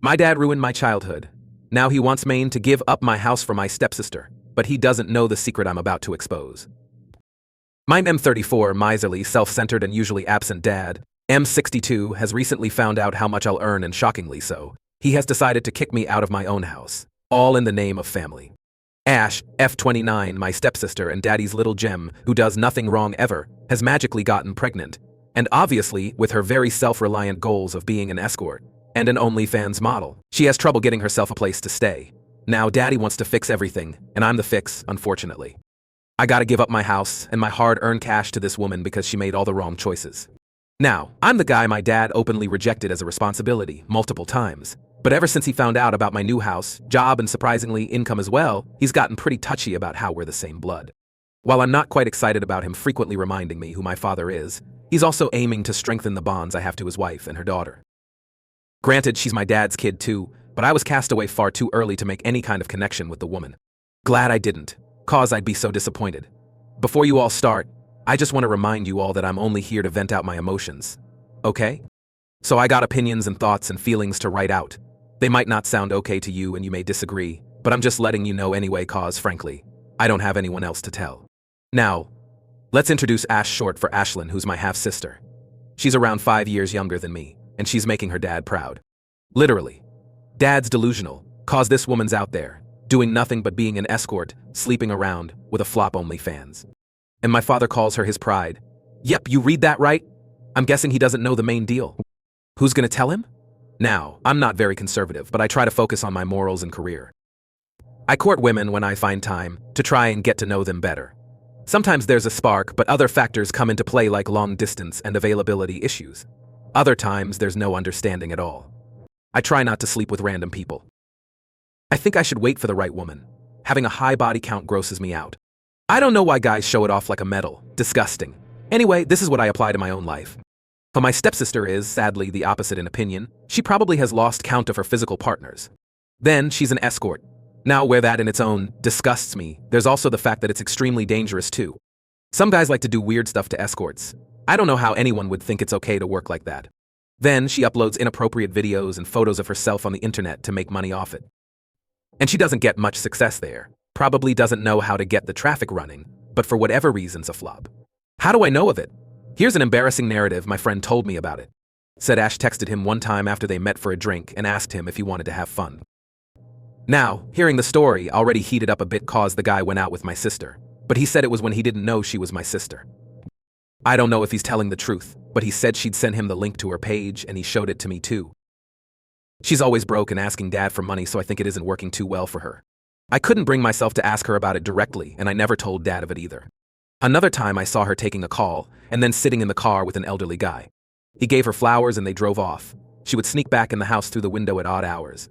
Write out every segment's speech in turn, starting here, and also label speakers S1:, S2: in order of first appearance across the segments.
S1: My dad ruined my childhood. Now he wants Maine to give up my house for my stepsister, but he doesn't know the secret I'm about to expose. My M34, miserly, self-centered, and usually absent dad, M62, has recently found out how much I'll earn, and shockingly so, he has decided to kick me out of my own house, all in the name of family. Ash, F29, my stepsister and daddy's little gem, who does nothing wrong ever, has magically gotten pregnant, and obviously, with her very self-reliant goals of being an escort and an OnlyFans model, she has trouble getting herself a place to stay. Now daddy wants to fix everything, and I'm the fix, unfortunately. I gotta give up my house and my hard-earned cash to this woman because she made all the wrong choices. Now, I'm the guy my dad openly rejected as a responsibility multiple times, but ever since he found out about my new house, job, and surprisingly income as well, he's gotten pretty touchy about how we're the same blood. While I'm not quite excited about him frequently reminding me who my father is, he's also aiming to strengthen the bonds I have to his wife and her daughter. Granted, she's my dad's kid too, but I was cast away far too early to make any kind of connection with the woman. Glad I didn't, cause I'd be so disappointed. Before you all start, I just want to remind you all that I'm only here to vent out my emotions. Okay? So I got opinions and thoughts and feelings to write out. They might not sound okay to you and you may disagree, but I'm just letting you know anyway cause, frankly, I don't have anyone else to tell. Now, let's introduce Ash, short for Ashlyn, who's my half-sister. She's around 5 years younger than me, and she's making her dad proud. Literally. Dad's delusional, cause this woman's out there, doing nothing but being an escort, sleeping around, with a flop OnlyFans. And my father calls her his pride. Yep, you read that right? I'm guessing he doesn't know the main deal. Who's gonna tell him? Now, I'm not very conservative, but I try to focus on my morals and career. I court women when I find time, to try and get to know them better. Sometimes there's a spark, but other factors come into play like long distance and availability issues. Other times there's no understanding at all. I try not to sleep with random people. I think I should wait for the right woman. Having a high body count grosses me out. I don't know why guys show it off like a medal. Disgusting. Anyway, this is what I apply to my own life. But my stepsister is, sadly, the opposite in opinion. She probably has lost count of her physical partners. Then, she's an escort. Now, where that in its own disgusts me, there's also the fact that it's extremely dangerous too. Some guys like to do weird stuff to escorts. I don't know how anyone would think it's okay to work like that. Then, she uploads inappropriate videos and photos of herself on the internet to make money off it. And she doesn't get much success there. Probably doesn't know how to get the traffic running, but for whatever reason's a flop. How do I know of it? Here's an embarrassing narrative my friend told me about it. Said Ash texted him one time after they met for a drink and asked him if he wanted to have fun. Now, hearing the story already heated up a bit cause the guy went out with my sister, but he said it was when he didn't know she was my sister. I don't know if he's telling the truth, but he said she'd sent him the link to her page and he showed it to me too. She's always broke and asking dad for money, so I think it isn't working too well for her. I couldn't bring myself to ask her about it directly, and I never told dad of it either. Another time I saw her taking a call and then sitting in the car with an elderly guy. He gave her flowers and they drove off. She would sneak back in the house through the window at odd hours.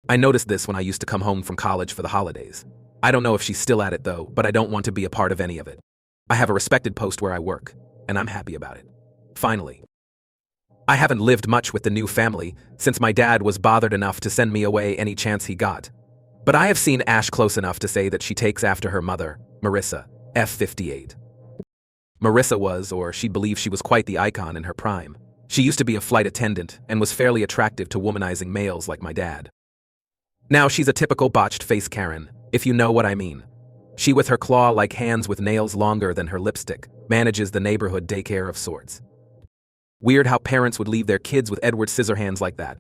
S1: I noticed this when I used to come home from college for the holidays. I don't know if she's still at it though, but I don't want to be a part of any of it. I have a respected post where I work, and I'm happy about it. Finally. I haven't lived much with the new family since my dad was bothered enough to send me away any chance he got. But I have seen Ash close enough to say that she takes after her mother, Marissa, F58. Marissa was, or she believed she was quite the icon in her prime. She used to be a flight attendant and was fairly attractive to womanizing males like my dad. Now she's a typical botched face Karen, if you know what I mean. She with her claw-like hands with nails longer than her lipstick, manages the neighborhood daycare of sorts. Weird how parents would leave their kids with Edward Scissorhands like that.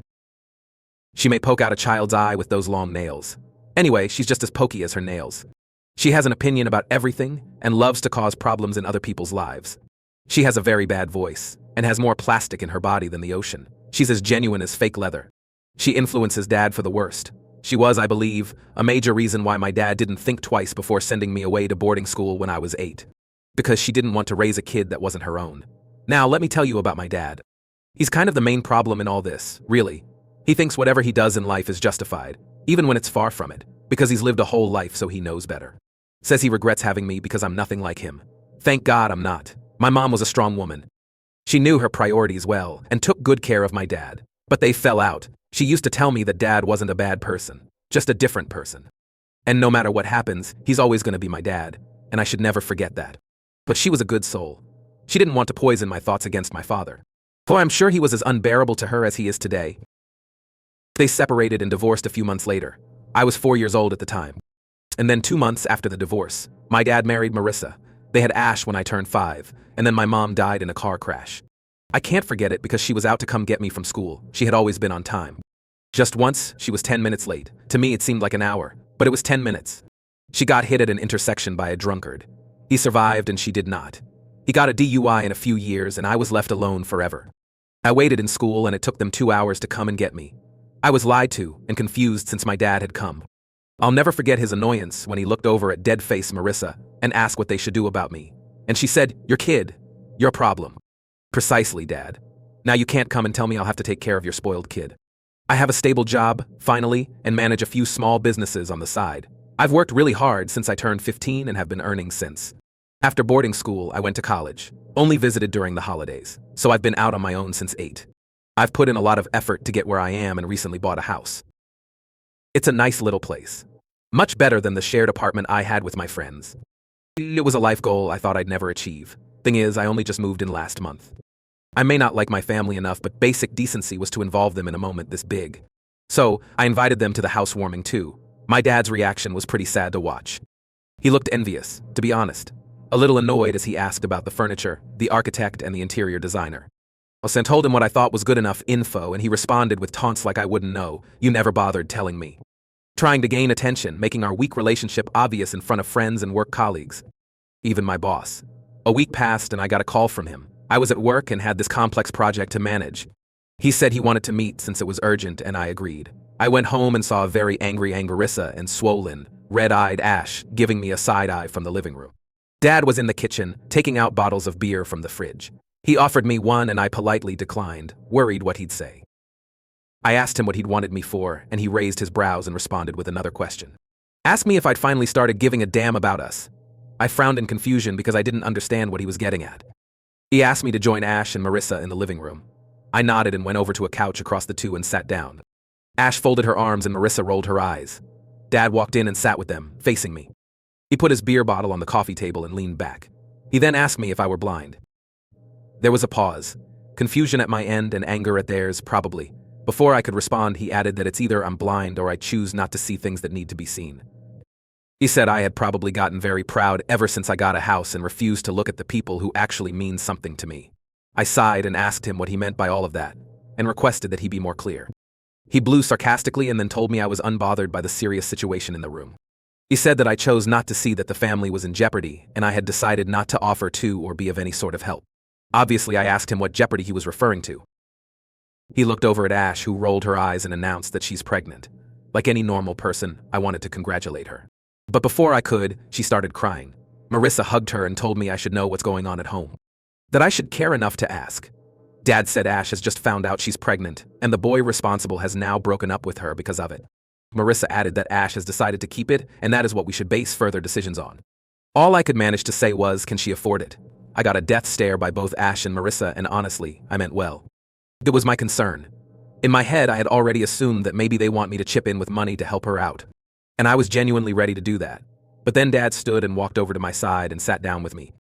S1: She may poke out a child's eye with those long nails. Anyway, she's just as pokey as her nails. She has an opinion about everything and loves to cause problems in other people's lives. She has a very bad voice and has more plastic in her body than the ocean. She's as genuine as fake leather. She influences dad for the worst. She was, I believe, a major reason why my dad didn't think twice before sending me away to boarding school when I was 8. Because she didn't want to raise a kid that wasn't her own. Now, let me tell you about my dad. He's kind of the main problem in all this, really. He thinks whatever he does in life is justified, even when it's far from it, because he's lived a whole life so he knows better. Says he regrets having me because I'm nothing like him. Thank God I'm not. My mom was a strong woman. She knew her priorities well and took good care of my dad. But they fell out. She used to tell me that dad wasn't a bad person, just a different person. And no matter what happens, he's always going to be my dad, and I should never forget that. But she was a good soul. She didn't want to poison my thoughts against my father. For I'm sure he was as unbearable to her as he is today. They separated and divorced a few months later. I was 4 years old at the time. And then 2 months after the divorce, my dad married Marissa. They had Ash when I turned 5, and then my mom died in a car crash. I can't forget it because she was out to come get me from school. She had always been on time. Just once, she was 10 minutes late. To me, it seemed like an hour, but it was 10 minutes. She got hit at an intersection by a drunkard. He survived and she did not. He got a DUI in a few years and I was left alone forever. I waited in school and it took them 2 hours to come and get me. I was lied to and confused since my dad had come. I'll never forget his annoyance when he looked over at dead-face Marissa and asked what they should do about me. And she said, "Your kid, your problem." Precisely, Dad. Now you can't come and tell me I'll have to take care of your spoiled kid. I have a stable job, finally, and manage a few small businesses on the side. I've worked really hard since I turned 15 and have been earning since. After boarding school, I went to college, only visited during the holidays, so I've been out on my own since 8. I've put in a lot of effort to get where I am and recently bought a house. It's a nice little place. Much better than the shared apartment I had with my friends. It was a life goal I thought I'd never achieve. Thing is, I only just moved in last month. I may not like my family enough, but basic decency was to involve them in a moment this big. So, I invited them to the housewarming too. My dad's reaction was pretty sad to watch. He looked envious, to be honest. A little annoyed as he asked about the furniture, the architect, and the interior designer. I told him what I thought was good enough info, and he responded with taunts like I wouldn't know. "You never bothered telling me." Trying to gain attention, making our weak relationship obvious in front of friends and work colleagues. Even my boss. A week passed and I got a call from him. I was at work and had this complex project to manage. He said he wanted to meet since it was urgent, and I agreed. I went home and saw a very angry Marissa and swollen, red-eyed Ash giving me a side-eye from the living room. Dad was in the kitchen, taking out bottles of beer from the fridge. He offered me one and I politely declined, worried what he'd say. I asked him what he'd wanted me for, and he raised his brows and responded with another question. Asked me if I'd finally started giving a damn about us. I frowned in confusion because I didn't understand what he was getting at. He asked me to join Ash and Marissa in the living room. I nodded and went over to a couch across the two and sat down. Ash folded her arms and Marissa rolled her eyes. Dad walked in and sat with them, facing me. He put his beer bottle on the coffee table and leaned back. He then asked me if I were blind. There was a pause. Confusion at my end and anger at theirs, probably. Before I could respond, he added that it's either I'm blind or I choose not to see things that need to be seen. He said I had probably gotten very proud ever since I got a house and refused to look at the people who actually mean something to me. I sighed and asked him what he meant by all of that, and requested that he be more clear. He blew sarcastically and then told me I was unbothered by the serious situation in the room. He said that I chose not to see that the family was in jeopardy, and I had decided not to offer to or be of any sort of help. Obviously, I asked him what jeopardy he was referring to. He looked over at Ash, who rolled her eyes and announced that she's pregnant. Like any normal person, I wanted to congratulate her. But before I could, she started crying. Marissa hugged her and told me I should know what's going on at home. That I should care enough to ask. Dad said Ash has just found out she's pregnant, and the boy responsible has now broken up with her because of it. Marissa added that Ash has decided to keep it, and that is what we should base further decisions on. All I could manage to say was, can she afford it? I got a death stare by both Ash and Marissa, and honestly, I meant well. It was my concern. In my head, I had already assumed that maybe they want me to chip in with money to help her out. And I was genuinely ready to do that. But then Dad stood and walked over to my side and sat down with me.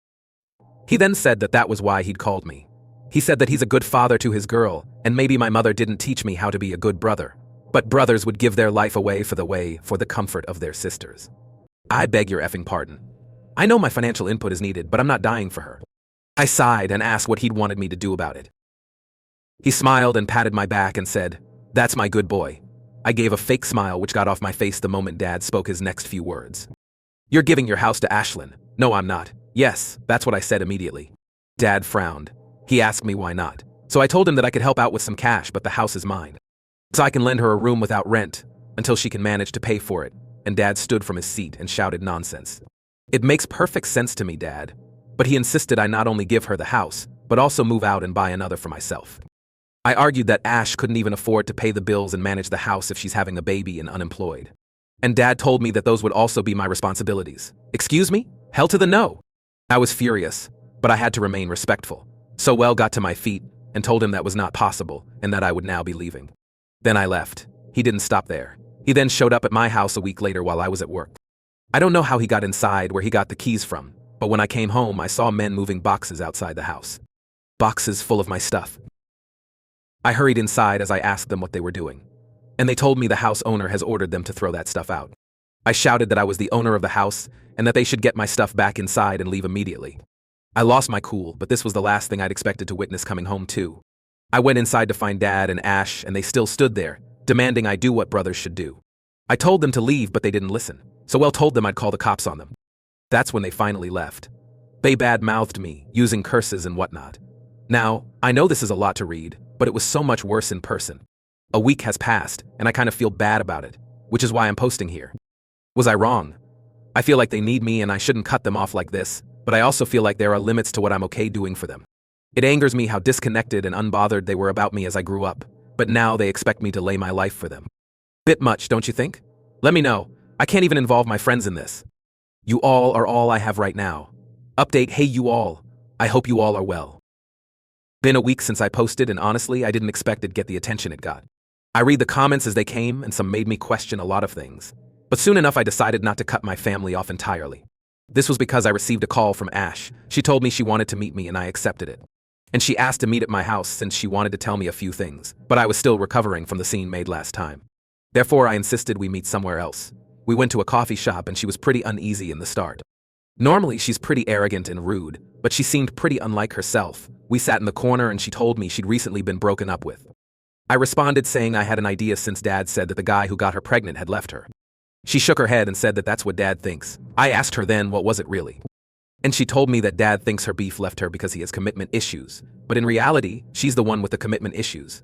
S1: He then said that that was why he'd called me. He said that he's a good father to his girl, and maybe my mother didn't teach me how to be a good brother. But brothers would give their life away for the comfort of their sisters. I beg your effing pardon. I know my financial input is needed, but I'm not dying for her. I sighed and asked what he'd wanted me to do about it. He smiled and patted my back and said, "That's my good boy." I gave a fake smile which got off my face the moment Dad spoke his next few words. "You're giving your house to Ashlyn." "No, I'm not." "Yes, that's what I said immediately." Dad frowned. He asked me why not. So I told him that I could help out with some cash, but the house is mine. So I can lend her a room without rent, until she can manage to pay for it, and Dad stood from his seat and shouted nonsense. "It makes perfect sense to me, Dad." But he insisted I not only give her the house, but also move out and buy another for myself. I argued that Ash couldn't even afford to pay the bills and manage the house if she's having a baby and unemployed. And Dad told me that those would also be my responsibilities. Excuse me? Hell to the no! I was furious, but I had to remain respectful. So got to my feet and told him that was not possible and that I would now be leaving. Then I left. He didn't stop there. He then showed up at my house a week later while I was at work. I don't know how he got inside, where he got the keys from, but when I came home, I saw men moving boxes outside the house. Boxes full of my stuff. I hurried inside as I asked them what they were doing. and they told me the house owner has ordered them to throw that stuff out. I shouted that I was the owner of the house and that they should get my stuff back inside and leave immediately. I lost my cool, but this was the last thing I'd expected to witness coming home too. I went inside to find Dad and Ash, and they still stood there, demanding I do what brothers should do. I told them to leave, but they didn't listen, so I told them I'd call the cops on them. That's when they finally left. They bad-mouthed me, using curses and whatnot. Now, I know this is a lot to read, but it was so much worse in person. A week has passed, and I kind of feel bad about it, which is why I'm posting here. Was I wrong? I feel like they need me and I shouldn't cut them off like this, but I also feel like there are limits to what I'm okay doing for them. It angers me how disconnected and unbothered they were about me as I grew up, but now they expect me to lay my life for them. Bit much, don't you think? Let me know. I can't even involve my friends in this. You all are all I have right now. Update, hey you all. I hope you all are well. Been a week since I posted, and honestly, I didn't expect it'd get the attention it got. I read the comments as they came, and some made me question a lot of things. But soon enough, I decided not to cut my family off entirely. This was because I received a call from Ash. She told me she wanted to meet me, and I accepted it. And she asked to meet at my house since she wanted to tell me a few things, but I was still recovering from the scene made last time. Therefore, I insisted we meet somewhere else. We went to a coffee shop, and she was pretty uneasy in the start. Normally, she's pretty arrogant and rude, but she seemed pretty unlike herself. We sat in the corner and she told me she'd recently been broken up with. I responded saying I had an idea since Dad said that the guy who got her pregnant had left her. She shook her head and said that that's what Dad thinks. I asked her then what was it really. And she told me that Dad thinks her beef left her because he has commitment issues, but in reality, she's the one with the commitment issues.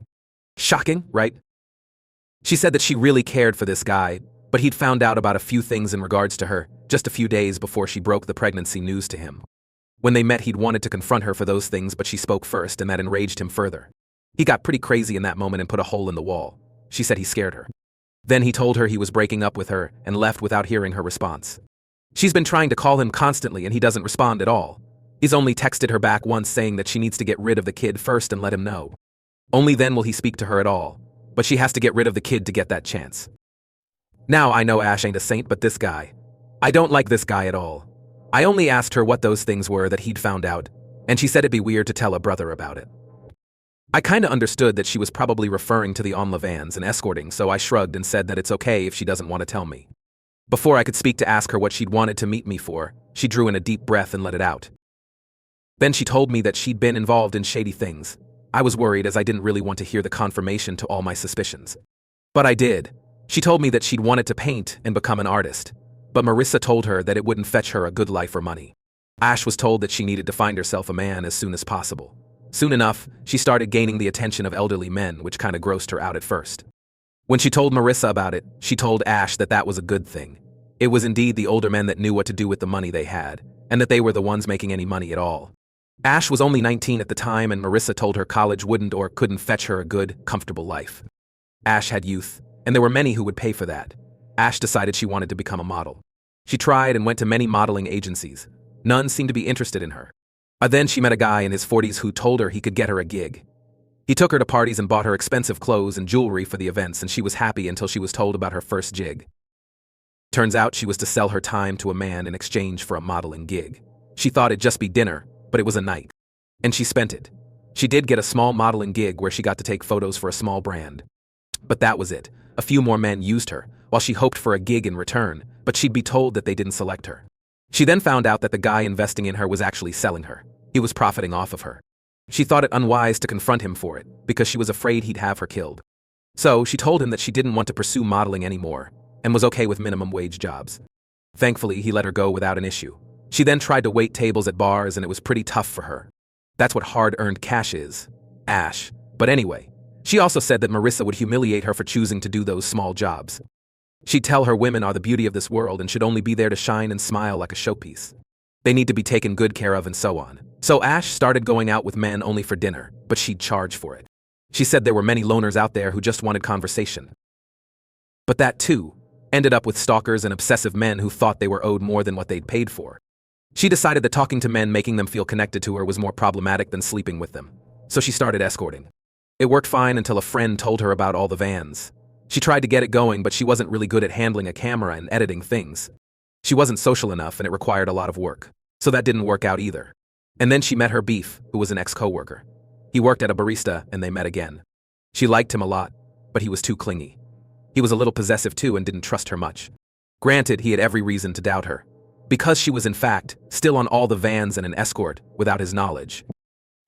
S1: Shocking, right? She said that she really cared for this guy, but he'd found out about a few things in regards to her just a few days before she broke the pregnancy news to him. When they met, he'd wanted to confront her for those things, but she spoke first, and that enraged him further. He got pretty crazy in that moment and put a hole in the wall. She said he scared her. Then he told her he was breaking up with her and left without hearing her response. She's been trying to call him constantly and he doesn't respond at all. He's only texted her back once saying that she needs to get rid of the kid first and let him know. Only then will he speak to her at all, but she has to get rid of the kid to get that chance. Now I know Ash ain't a saint, but this guy. I don't like this guy at all. I only asked her what those things were that he'd found out, and she said it'd be weird to tell a brother about it. I kinda understood that she was probably referring to the OnlyFans and escorting, so I shrugged and said that it's okay if she doesn't want to tell me. Before I could speak to ask her what she'd wanted to meet me for, she drew in a deep breath and let it out. Then she told me that she'd been involved in shady things. I was worried as I didn't really want to hear the confirmation to all my suspicions. But I did. She told me that she'd wanted to paint and become an artist, but Marissa told her that it wouldn't fetch her a good life or money. Ash was told that she needed to find herself a man as soon as possible. Soon enough, she started gaining the attention of elderly men, which kinda grossed her out at first. When she told Marissa about it, she told Ash that that was a good thing. It was indeed the older men that knew what to do with the money they had, and that they were the ones making any money at all. Ash was only 19 at the time, and Marissa told her college wouldn't or couldn't fetch her a good, comfortable life. Ash had youth, and there were many who would pay for that. Ash decided she wanted to become a model. She tried and went to many modeling agencies. None seemed to be interested in her. Then she met a guy in his 40s who told her he could get her a gig. He took her to parties and bought her expensive clothes and jewelry for the events, and she was happy until she was told about her first gig. Turns out she was to sell her time to a man in exchange for a modeling gig. She thought it'd just be dinner, but it was a night. And she spent it. She did get a small modeling gig where she got to take photos for a small brand. But that was it. A few more men used her, while she hoped for a gig in return, but she'd be told that they didn't select her. She then found out that the guy investing in her was actually selling her. He was profiting off of her. She thought it unwise to confront him for it, because she was afraid he'd have her killed. So she told him that she didn't want to pursue modeling anymore, and was okay with minimum wage jobs. Thankfully, he let her go without an issue. She then tried to wait tables at bars, and it was pretty tough for her. That's what hard-earned cash is. Ash. But anyway, she also said that Marissa would humiliate her for choosing to do those small jobs. She'd tell her women are the beauty of this world and should only be there to shine and smile like a showpiece. They need to be taken good care of and so on. So Ash started going out with men only for dinner, but she'd charge for it. She said there were many loners out there who just wanted conversation. But that, too, ended up with stalkers and obsessive men who thought they were owed more than what they'd paid for. She decided that talking to men making them feel connected to her was more problematic than sleeping with them. So she started escorting. It worked fine until a friend told her about all the vans. She tried to get it going, but she wasn't really good at handling a camera and editing things. She wasn't social enough and it required a lot of work. So that didn't work out either. And then she met her beef, who was an ex-coworker. He worked at a barista and they met again. She liked him a lot, but he was too clingy. He was a little possessive too and didn't trust her much. Granted, he had every reason to doubt her, because she was in fact still on all the vans and an escort without his knowledge.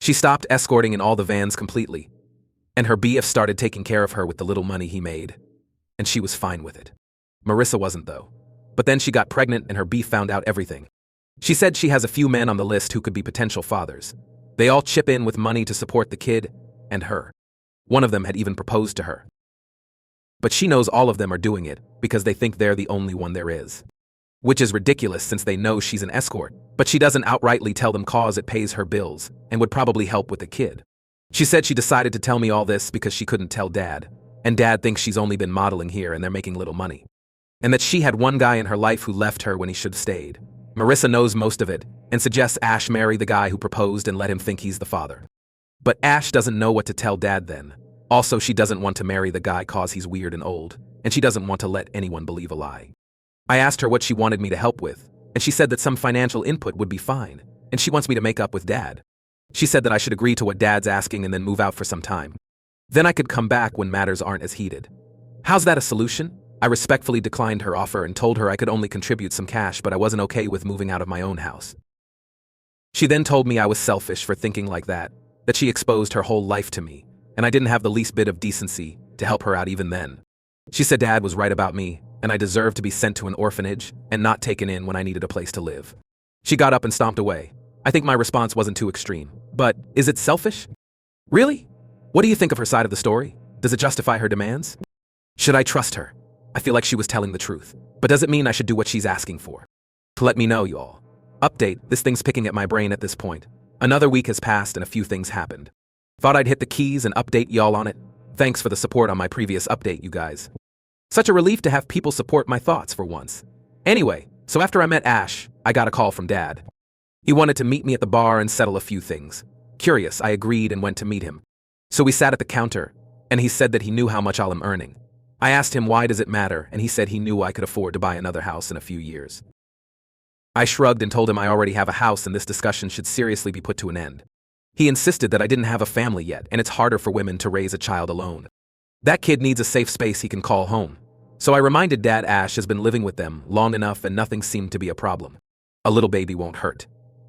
S1: She stopped escorting in all the vans completely, and her BF started taking care of her with the little money he made, and she was fine with it. Marissa wasn't though. But then she got pregnant and her BF found out everything. She said she has a few men on the list who could be potential fathers. They all chip in with money to support the kid and her. One of them had even proposed to her. But she knows all of them are doing it because they think they're the only one there is. Which is ridiculous since they know she's an escort, but she doesn't outrightly tell them cause it pays her bills and would probably help with the kid. She said she decided to tell me all this because she couldn't tell Dad, and Dad thinks she's only been modeling here and they're making little money. And that she had one guy in her life who left her when he should have stayed. Marissa knows most of it and suggests Ash marry the guy who proposed and let him think he's the father. But Ash doesn't know what to tell Dad then. Also, she doesn't want to marry the guy cause he's weird and old, and she doesn't want to let anyone believe a lie. I asked her what she wanted me to help with, and she said that some financial input would be fine, and she wants me to make up with Dad. She said that I should agree to what Dad's asking and then move out for some time. Then I could come back when matters aren't as heated. How's that a solution? I respectfully declined her offer and told her I could only contribute some cash, but I wasn't okay with moving out of my own house. She then told me I was selfish for thinking like that she exposed her whole life to me, and I didn't have the least bit of decency to help her out even then. She said Dad was right about me, and I deserved to be sent to an orphanage and not taken in when I needed a place to live. She got up and stomped away. I think my response wasn't too extreme. But is it selfish? Really? What do you think of her side of the story? Does it justify her demands? Should I trust her? I feel like she was telling the truth. But does it mean I should do what she's asking for? Let me know, y'all. Update, this thing's picking at my brain at this point. Another week has passed and a few things happened. Thought I'd hit the keys and update y'all on it. Thanks for the support on my previous update, you guys. Such a relief to have people support my thoughts for once. Anyway, so after I met Ash, I got a call from Dad. He wanted to meet me at the bar and settle a few things. Curious, I agreed and went to meet him. So we sat at the counter, and he said that he knew how much I'm earning. I asked him why does it matter, and he said he knew I could afford to buy another house in a few years. I shrugged and told him I already have a house and this discussion should seriously be put to an end. He insisted that I didn't have a family yet, and it's harder for women to raise a child alone. That kid needs a safe space he can call home. So I reminded Dad Ash has been living with them long enough and nothing seemed to be a problem. A little baby won't hurt.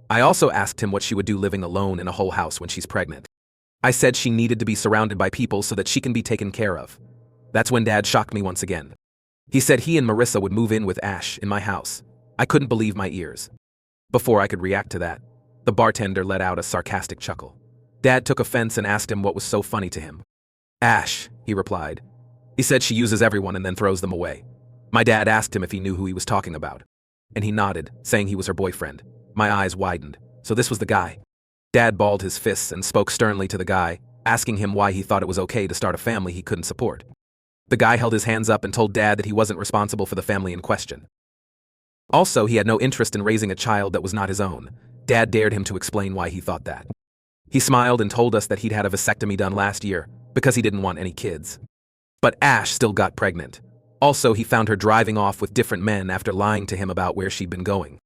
S1: I also asked him what she would do living alone in a whole house when she's pregnant. I said she needed to be surrounded by people so that she can be taken care of. That's when Dad shocked me once again. He said he and Marissa would move in with Ash in my house. I couldn't believe my ears. Before I could react to that, the bartender let out a sarcastic chuckle. Dad took offense and asked him what was so funny to him. Ash, he replied. He said she uses everyone and then throws them away. My dad asked him if he knew who he was talking about, and he nodded, saying he was her boyfriend. My eyes widened. So this was the guy. Dad balled his fists and spoke sternly to the guy, asking him why he thought it was okay to start a family he couldn't support. The guy held his hands up and told Dad that he wasn't responsible for the family in question. Also, he had no interest in raising a child that was not his own. Dad dared him to explain why he thought that. He smiled and told us that he'd had a vasectomy done last year because he didn't want any kids. But Ash still got pregnant. Also, he found her driving off with different men after lying to him about where she'd been going.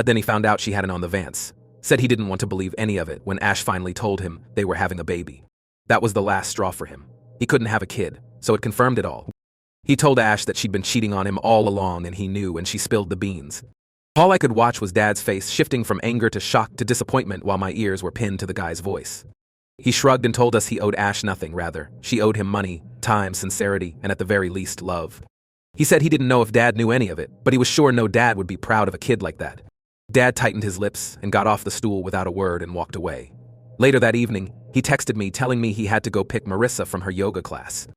S1: Then he found out she had an on the Vance. Said he didn't want to believe any of it when Ash finally told him they were having a baby. That was the last straw for him. He couldn't have a kid, so it confirmed it all. He told Ash that she'd been cheating on him all along and he knew, and she spilled the beans. All I could watch was Dad's face shifting from anger to shock to disappointment while my ears were pinned to the guy's voice. He shrugged and told us he owed Ash nothing, rather. She owed him money, time, sincerity, and at the very least, love. He said he didn't know if Dad knew any of it, but he was sure no dad would be proud of a kid like that. Dad tightened his lips and got off the stool without a word and walked away. Later that evening, he texted me telling me he had to go pick Marissa from her yoga class.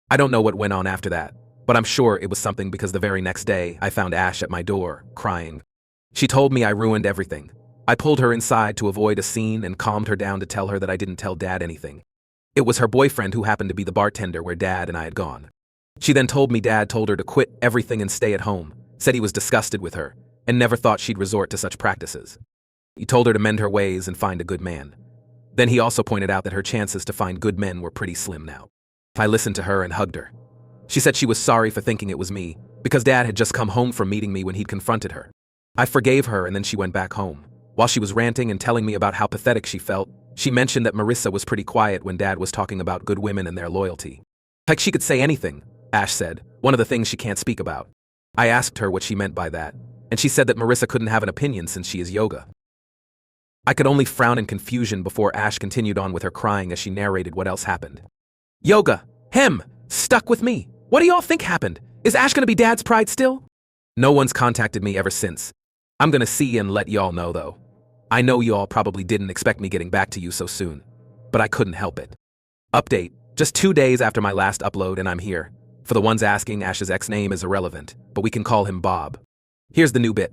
S1: I don't know what went on after that, but I'm sure it was something because the very next day, I found Ash at my door, crying. She told me I ruined everything. I pulled her inside to avoid a scene and calmed her down to tell her that I didn't tell Dad anything. It was her boyfriend who happened to be the bartender where Dad and I had gone. She then told me Dad told her to quit everything and stay at home, said he was disgusted with her, and never thought she'd resort to such practices. He told her to mend her ways and find a good man. Then he also pointed out that her chances to find good men were pretty slim now. I listened to her and hugged her. She said she was sorry for thinking it was me, because Dad had just come home from meeting me when he'd confronted her. I forgave her and then she went back home. While she was ranting and telling me about how pathetic she felt, she mentioned that Marissa was pretty quiet when Dad was talking about good women and their loyalty. Like she could say anything, Ash said, one of the things she can't speak about. I asked her what she meant by that, and she said that Marissa couldn't have an opinion since she is yoga. I could only frown in confusion before Ash continued on with her crying as she narrated what else happened. Yoga, him, stuck with me. What do y'all think happened? Is Ash gonna be Dad's pride still? No one's contacted me ever since. I'm gonna see and let y'all know though. I know y'all probably didn't expect me getting back to you so soon, but I couldn't help it. Update, just 2 days after my last upload and I'm here. For the ones asking, Ash's ex-name is irrelevant, but we can call him Bob. Here's the new bit.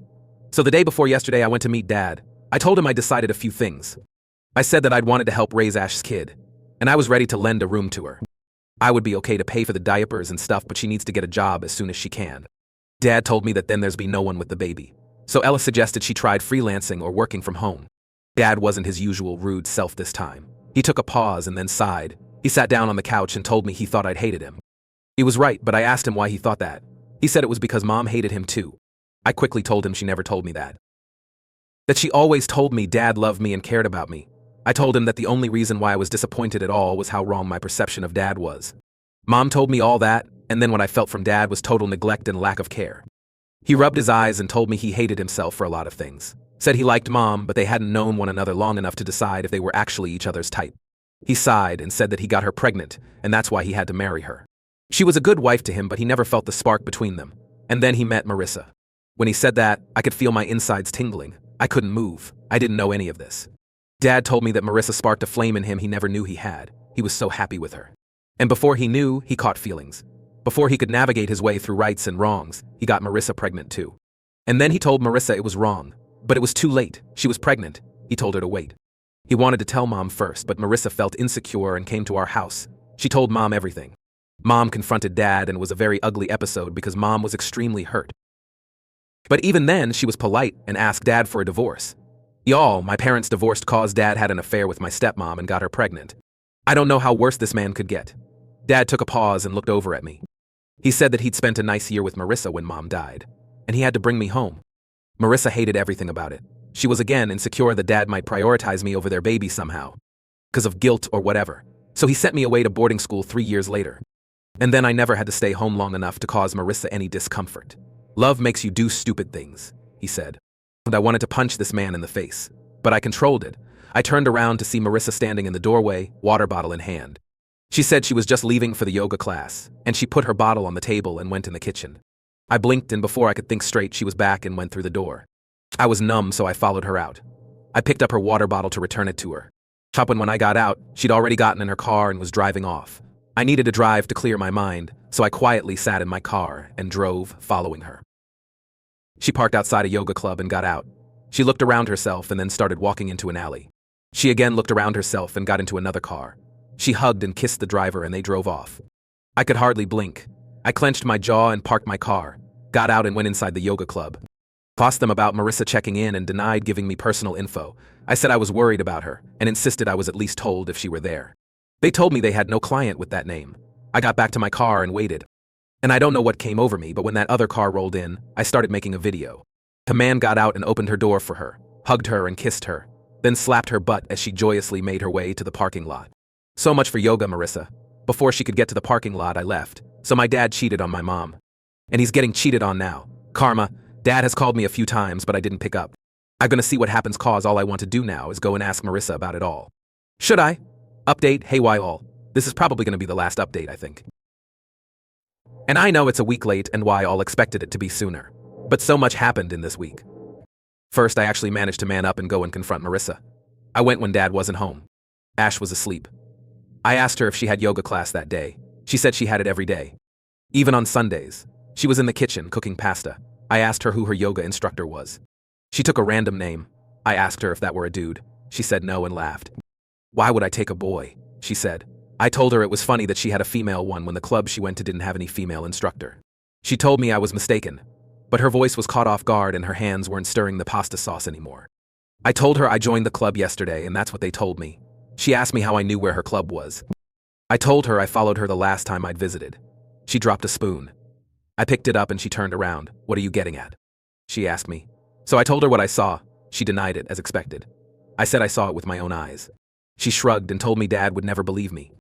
S1: So the day before yesterday I went to meet Dad. I told him I decided a few things. I said that I'd wanted to help raise Ash's kid, and I was ready to lend a room to her. I would be okay to pay for the diapers and stuff, but she needs to get a job as soon as she can. Dad told me that then there's be no one with the baby. So Ella suggested she tried freelancing or working from home. Dad wasn't his usual rude self this time. He took a pause and then sighed. He sat down on the couch and told me he thought I'd hated him. He was right, but I asked him why he thought that. He said it was because Mom hated him too. I quickly told him she never told me that. That she always told me Dad loved me and cared about me. I told him that the only reason why I was disappointed at all was how wrong my perception of Dad was. Mom told me all that, and then what I felt from Dad was total neglect and lack of care. He rubbed his eyes and told me he hated himself for a lot of things. Said he liked Mom, but they hadn't known one another long enough to decide if they were actually each other's type. He sighed and said that he got her pregnant, and that's why he had to marry her. She was a good wife to him, but he never felt the spark between them. And then he met Marissa. When he said that, I could feel my insides tingling. I couldn't move. I didn't know any of this. Dad told me that Marissa sparked a flame in him he never knew he had. He was so happy with her. And before he knew, he caught feelings. Before he could navigate his way through rights and wrongs, he got Marissa pregnant too. And then he told Marissa it was wrong. But it was too late. She was pregnant. He told her to wait. He wanted to tell Mom first, but Marissa felt insecure and came to our house. She told Mom everything. Mom confronted Dad and it was a very ugly episode because Mom was extremely hurt. But even then, she was polite and asked Dad for a divorce. Y'all, my parents divorced cause Dad had an affair with my stepmom and got her pregnant. I don't know how worse this man could get. Dad took a pause and looked over at me. He said that he'd spent a nice year with Marissa when Mom died, and he had to bring me home. Marissa hated everything about it. She was again insecure that Dad might prioritize me over their baby somehow, because of guilt or whatever. So he sent me away to boarding school 3 years later. And then I never had to stay home long enough to cause Marissa any discomfort. Love makes you do stupid things, he said. And I wanted to punch this man in the face, but I controlled it. I turned around to see Marissa standing in the doorway, water bottle in hand. She said she was just leaving for the yoga class, and she put her bottle on the table and went in the kitchen. I blinked, and before I could think straight, she was back and went through the door. I was numb, so I followed her out. I picked up her water bottle to return it to her. When I got out, she'd already gotten in her car and was driving off. I needed to drive to clear my mind, so I quietly sat in my car and drove, following her. She parked outside a yoga club and got out. She looked around herself and then started walking into an alley. She again looked around herself and got into another car. She hugged and kissed the driver and they drove off. I could hardly blink. I clenched my jaw and parked my car, got out and went inside the yoga club. Asked them about Marissa checking in and denied giving me personal info. I said I was worried about her and insisted I was at least told if she were there. They told me they had no client with that name. I got back to my car and waited. And I don't know what came over me, but when that other car rolled in, I started making a video. A man got out and opened her door for her, hugged her and kissed her, then slapped her butt as she joyously made her way to the parking lot. So much for yoga, Marissa. Before she could get to the parking lot, I left. So my dad cheated on my mom. And he's getting cheated on now. Karma. Dad has called me a few times, but I didn't pick up. I'm gonna see what happens cause all I want to do now is go and ask Marissa about it all. Should I? Update, hey why all. This is probably gonna be the last update, I think. And I know it's a week late and why all expected it to be sooner. But so much happened in this week. First, I actually managed to man up and go and confront Marissa. I went when Dad wasn't home. Ash was asleep. I asked her if she had yoga class that day. She said she had it every day. Even on Sundays. She was in the kitchen cooking pasta. I asked her who her yoga instructor was. She took a random name. I asked her if that were a dude. She said no and laughed. Why would I take a boy? She said. I told her it was funny that she had a female one when the club she went to didn't have any female instructor. She told me I was mistaken, but her voice was caught off guard and her hands weren't stirring the pasta sauce anymore. I told her I joined the club yesterday and that's what they told me. She asked me how I knew where her club was. I told her I followed her the last time I'd visited. She dropped a spoon. I picked it up and she turned around. What are you getting at? She asked me. So I told her what I saw. She denied it, as expected. I said I saw it with my own eyes. She shrugged and told me Dad would never believe me.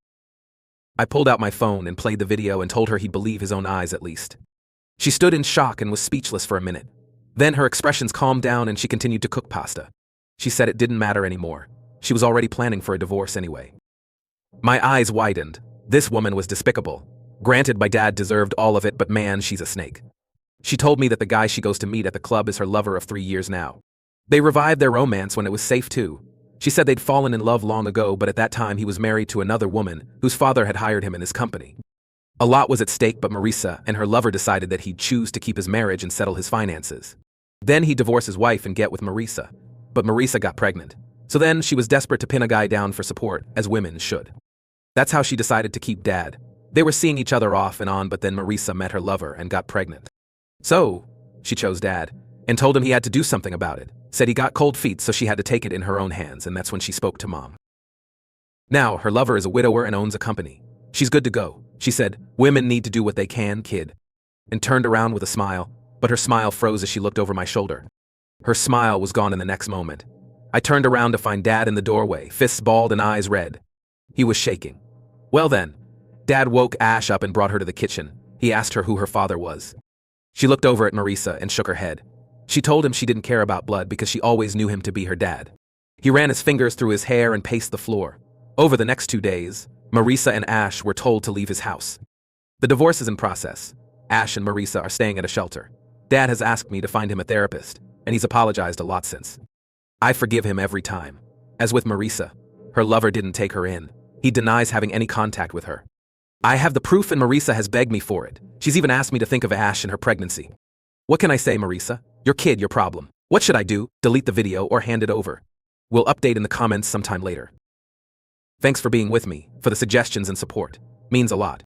S1: I pulled out my phone and played the video and told her he'd believe his own eyes at least. She stood in shock and was speechless for a minute. Then her expressions calmed down and she continued to cook pasta. She said it didn't matter anymore. She was already planning for a divorce anyway. My eyes widened. This woman was despicable. Granted, my dad deserved all of it, but man, she's a snake. She told me that the guy she goes to meet at the club is her lover of 3 years now. They revived their romance when it was safe too. She said they'd fallen in love long ago, but at that time he was married to another woman whose father had hired him in his company. A lot was at stake, but Marisa and her lover decided that he'd choose to keep his marriage and settle his finances. Then he'd divorce his wife and get with Marisa. But Marisa got pregnant. So then she was desperate to pin a guy down for support, as women should. That's how she decided to keep Dad. They were seeing each other off and on, but then Marisa met her lover and got pregnant. So, she chose Dad, and told him he had to do something about it. Said he got cold feet, so she had to take it in her own hands, and that's when she spoke to Mom. Now, her lover is a widower and owns a company. She's good to go. She said, "Women need to do what they can, kid." And turned around with a smile, but her smile froze as she looked over my shoulder. Her smile was gone in the next moment. I turned around to find Dad in the doorway, fists balled and eyes red. He was shaking. Well then, Dad woke Ash up and brought her to the kitchen. He asked her who her father was. She looked over at Marisa and shook her head. She told him she didn't care about blood because she always knew him to be her dad. He ran his fingers through his hair and paced the floor. Over the next 2 days, Marisa and Ash were told to leave his house. The divorce is in process. Ash and Marisa are staying at a shelter. Dad has asked me to find him a therapist, and he's apologized a lot since. I forgive him every time. As with Marisa, her lover didn't take her in. He denies having any contact with her. I have the proof and Marisa has begged me for it. She's even asked me to think of Ash and her pregnancy. What can I say, Marisa? Your kid, your problem. What should I do? Delete the video or hand it over? We'll update in the comments sometime later. Thanks for being with me, for the suggestions and support. Means a lot.